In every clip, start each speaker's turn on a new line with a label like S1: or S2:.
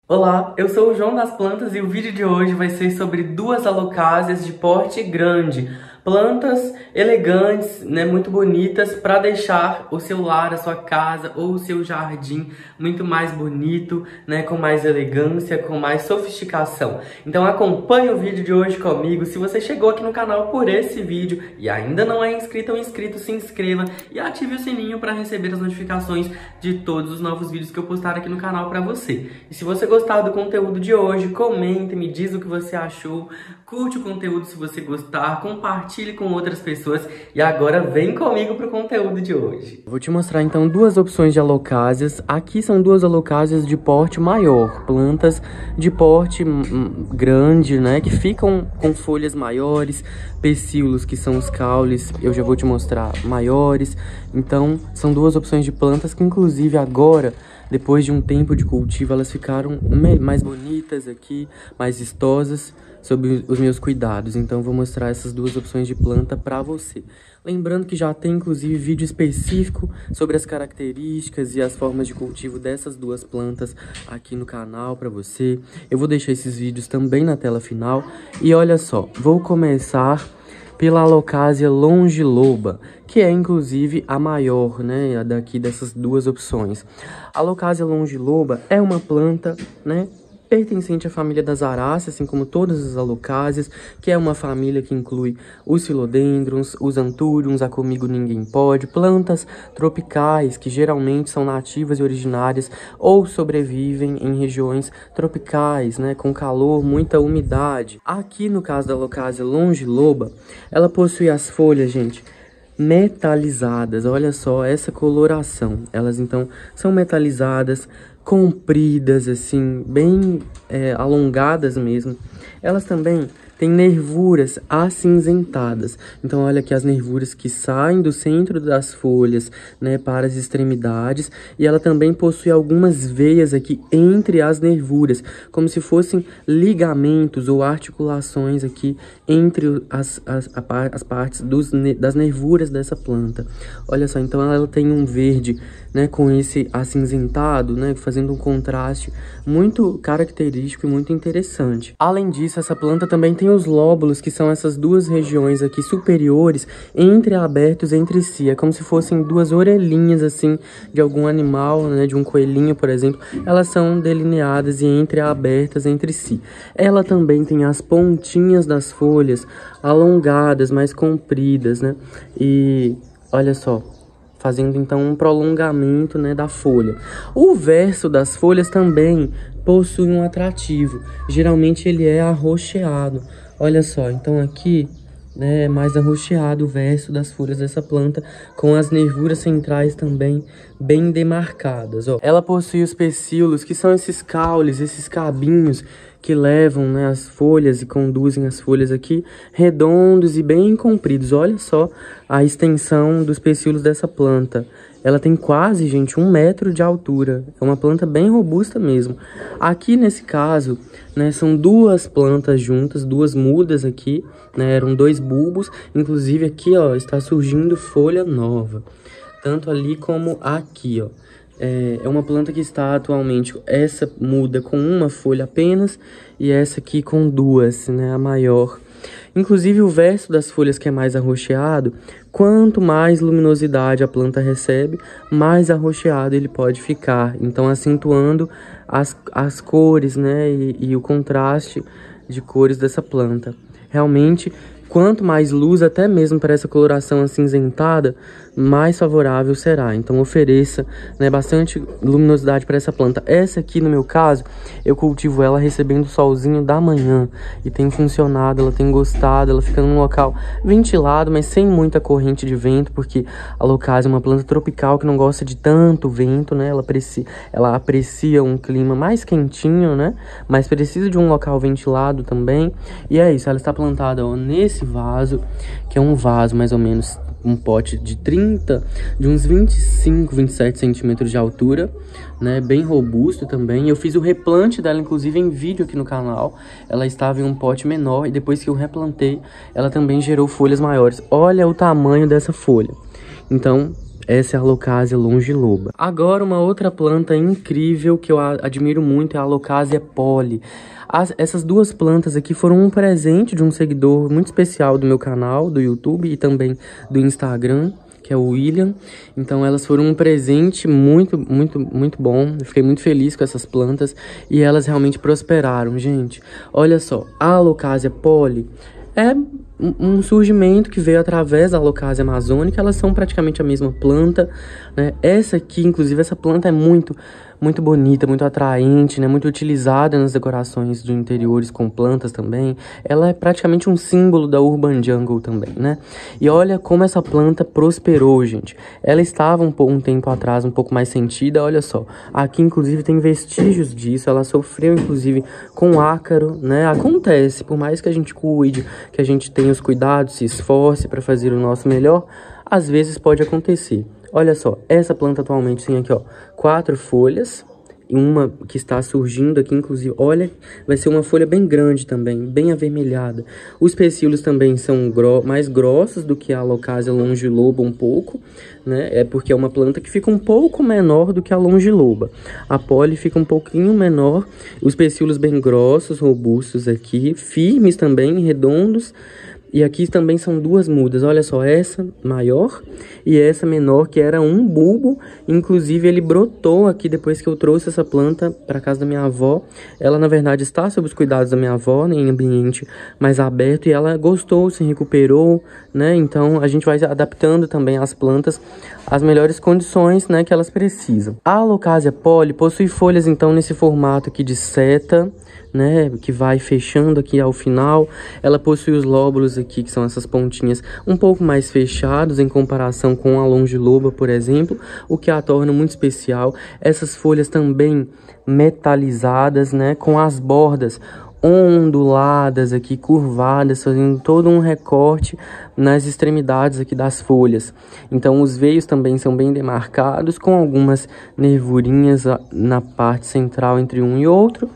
S1: Olá, eu sou o João das Plantas e o vídeo de hoje vai ser sobre duas alocásias de porte grande. Plantas elegantes, né, muito bonitas para deixar o seu lar, a sua casa ou o seu jardim muito mais bonito, né, com mais elegância, com mais sofisticação. Então acompanhe o vídeo de hoje comigo. Se você chegou aqui no canal por esse vídeo e ainda não é inscrito ou inscrito, se inscreva e ative o sininho para receber as notificações de todos os novos vídeos que eu postar aqui no canal para você. E se você gostar do conteúdo de hoje, comente, me diz o que você achou, curte o conteúdo se você gostar, compartilhe com outras pessoas e agora vem comigo pro conteúdo de hoje. Vou te mostrar então duas opções de alocásias. Aqui são duas alocásias de porte maior, plantas de porte grande, né, que ficam com folhas maiores, pecíolos, que são os caules, eu já vou te mostrar, maiores. Então são duas opções de plantas que inclusive agora, depois de um tempo de cultivo, elas ficaram mais bonitas aqui, mais vistosas, sob os meus cuidados. Então vou mostrar essas duas opções de planta para você. Lembrando que já tem inclusive vídeo específico sobre as características e as formas de cultivo dessas duas plantas aqui no canal para você. Eu vou deixar esses vídeos também na tela final. E olha só, vou começar pela Alocasia longiloba, que é inclusive a maior, né, daqui dessas duas opções. A Alocasia longiloba é uma planta, né, pertencente à família das aráceas, assim como todas as alocásias, que é uma família que inclui os filodendrons, os antúriums, a comigo ninguém pode, plantas tropicais que geralmente são nativas e originárias ou sobrevivem em regiões tropicais, né, com calor, muita umidade. Aqui no caso da Alocasia longiloba, ela possui as folhas, gente, metalizadas. Olha só essa coloração. Elas então são metalizadas, compridas, assim, bem alongadas mesmo. Elas também têm nervuras acinzentadas. Então olha aqui as nervuras que saem do centro das folhas, né, para as extremidades. E ela também possui algumas veias aqui entre as nervuras, como se fossem ligamentos ou articulações aqui entre as partes das nervuras dessa planta. Olha só, então ela tem um verde, né, com esse acinzentado, né, fazendo um contraste muito característico e muito interessante. Além disso, essa planta também tem os lóbulos, que são essas duas regiões aqui superiores, entreabertos entre si. É como se fossem duas orelhinhas, assim, de algum animal, né, de um coelhinho, por exemplo. Elas são delineadas e entreabertas entre si. Ela também tem as pontinhas das folhas alongadas, mais compridas, né, e olha só, fazendo então um prolongamento, né, da folha. O verso das folhas também possui um atrativo. Geralmente ele é arroxeado. Olha só, então aqui, né, é mais arroxeado o verso das folhas dessa planta, com as nervuras centrais também bem demarcadas. Ó. Ela possui os pecíolos, que são esses caules, esses cabinhos que levam, né, as folhas e conduzem as folhas aqui, redondos e bem compridos. Olha só a extensão dos pecíolos dessa planta. Ela tem quase, gente, 1 metro de altura. É uma planta bem robusta mesmo. Aqui nesse caso, né, são duas plantas juntas, duas mudas aqui, né, eram 2 bulbos. Inclusive aqui, ó, está surgindo folha nova. Tanto ali como aqui, ó. É uma planta que está atualmente, essa muda com uma folha apenas e essa aqui com 2, né, a maior. Inclusive o verso das folhas, que é mais arroxeado, quanto mais luminosidade a planta recebe, mais arroxeado ele pode ficar. Então acentuando as cores, né, e o contraste de cores dessa planta. Realmente, quanto mais luz, até mesmo para essa coloração acinzentada, mais favorável será. Então ofereça, né, bastante luminosidade para essa planta. Essa aqui, no meu caso, eu cultivo ela recebendo o solzinho da manhã e tem funcionado, ela tem gostado, ela fica num local ventilado, mas sem muita corrente de vento, porque a Alocasia é uma planta tropical que não gosta de tanto vento, né? Ela aprecia um clima mais quentinho, né? Mas precisa de um local ventilado também. E é isso, ela está plantada, ó, nesse vaso, que é um vaso mais ou menos um pote de uns 25, 27 centímetros de altura, né, bem robusto também. Eu fiz o replante dela, inclusive, em vídeo aqui no canal. Ela estava em um pote menor e depois que eu replantei, ela também gerou folhas maiores. Olha o tamanho dessa folha. Então, Essa é a Alocasia longiloba. Agora, uma outra planta incrível que eu admiro muito é a Alocasia Polly. Essas duas plantas aqui foram um presente de um seguidor muito especial do meu canal, do YouTube e também do Instagram, que é o William. Então elas foram um presente muito bom. Eu fiquei muito feliz com essas plantas e elas realmente prosperaram, gente. Olha só, a Alocasia Polly é um surgimento que veio através da Alocasia amazônica. Elas são praticamente a mesma planta, né? Essa aqui, inclusive, essa planta é muito bonita, muito atraente, né? Muito utilizada nas decorações de interiores com plantas também. Ela é praticamente um símbolo da Urban Jungle também, né? E olha como essa planta prosperou, gente. Ela estava um tempo atrás um pouco mais sentida, olha só. Aqui, inclusive, tem vestígios disso. Ela sofreu, inclusive, com ácaro, né? Acontece, por mais que a gente cuide, que a gente tenha os cuidados, se esforce para fazer o nosso melhor, às vezes pode acontecer. Olha só, essa planta atualmente tem aqui, ó, 4 folhas, e uma que está surgindo aqui, inclusive, olha, vai ser uma folha bem grande também, bem avermelhada. Os pecíolos também são mais grossos do que a Alocasia longiloba um pouco, né? É porque é uma planta que fica um pouco menor do que a longiloba. A Polly fica um pouquinho menor, os pecíolos bem grossos, robustos aqui, firmes também, redondos. E aqui também são 2 mudas, olha só, essa maior e essa menor, que era um bulbo. Inclusive ele brotou aqui depois que eu trouxe essa planta para casa da minha avó. Ela na verdade está sob os cuidados da minha avó, né, em ambiente mais aberto, e ela gostou, se recuperou, né? Então a gente vai adaptando também as plantas às melhores condições, né, que elas precisam. A Alocasia Polly possui folhas então nesse formato aqui de seta, né, que vai fechando aqui ao final. Ela possui os lóbulos aqui, que são essas pontinhas um pouco mais fechados em comparação com a longiloba, por exemplo, o que a torna muito especial. Essas folhas também metalizadas, né, com as bordas onduladas aqui, curvadas, fazendo todo um recorte nas extremidades aqui das folhas. Então os veios também são bem demarcados, com algumas nervurinhas na parte central entre um e outro,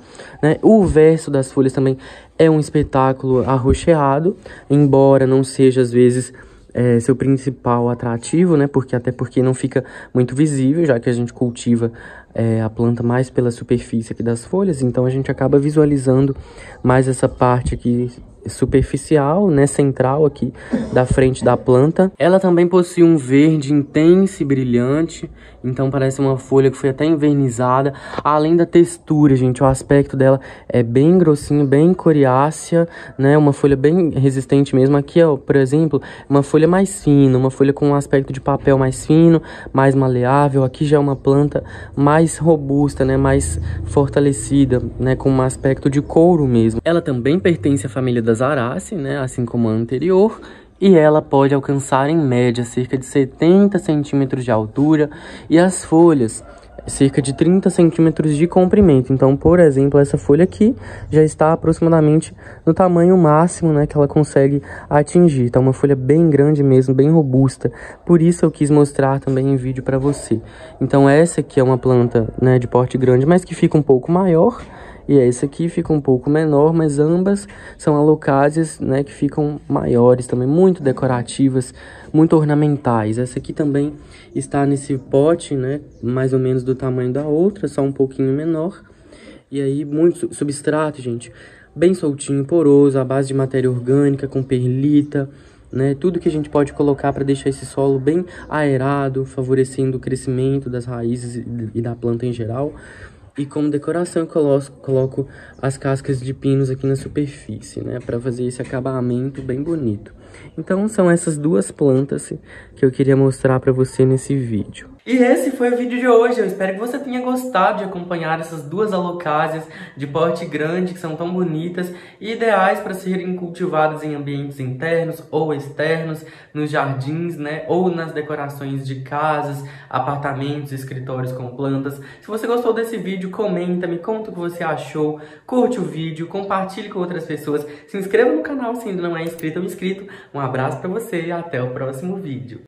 S1: né? O verso das folhas também é um espetáculo arroxeado, embora não seja às vezes seu principal atrativo, né? Até porque não fica muito visível, já que a gente cultiva a planta mais pela superfície aqui das folhas, então a gente acaba visualizando mais essa parte aqui superficial, né, central aqui da frente da planta. Ela também possui um verde intenso e brilhante, então parece uma folha que foi até envernizada. Além da textura, gente, o aspecto dela é bem grossinho, bem coriácea, né, uma folha bem resistente mesmo. Aqui, ó, por exemplo, uma folha mais fina, uma folha com um aspecto de papel mais fino, mais maleável. Aqui já é uma planta mais robusta, né, mais fortalecida, né, com um aspecto de couro mesmo. Ela também pertence à família das Araceae, né, assim como a anterior, e ela pode alcançar em média cerca de 70 centímetros de altura e as folhas cerca de 30 centímetros de comprimento. Então, por exemplo, essa folha aqui já está aproximadamente no tamanho máximo, né, que ela consegue atingir. Então, uma folha bem grande mesmo, bem robusta. Por isso eu quis mostrar também em vídeo para você. Então, essa aqui é uma planta, né, de porte grande, mas que fica um pouco maior. E essa aqui fica um pouco menor, mas ambas são alocásias, né, que ficam maiores também, muito decorativas, muito ornamentais. Essa aqui também está nesse pote, né, mais ou menos do tamanho da outra, só um pouquinho menor. E aí, muito substrato, gente, bem soltinho, poroso, à base de matéria orgânica, com perlita, né, tudo que a gente pode colocar para deixar esse solo bem aerado, favorecendo o crescimento das raízes e da planta em geral. E como decoração eu coloco as cascas de pinos aqui na superfície, né, para fazer esse acabamento bem bonito. Então são essas 2 plantas que eu queria mostrar para você nesse vídeo. E esse foi o vídeo de hoje. Eu espero que você tenha gostado de acompanhar essas 2 alocásias de porte grande, que são tão bonitas e ideais para serem cultivadas em ambientes internos ou externos, nos jardins, né, ou nas decorações de casas, apartamentos, escritórios com plantas. Se você gostou desse vídeo, comenta, me conta o que você achou, curte o vídeo, compartilhe com outras pessoas, se inscreva no canal se ainda não é inscrito ou inscrito. Um abraço para você e até o próximo vídeo.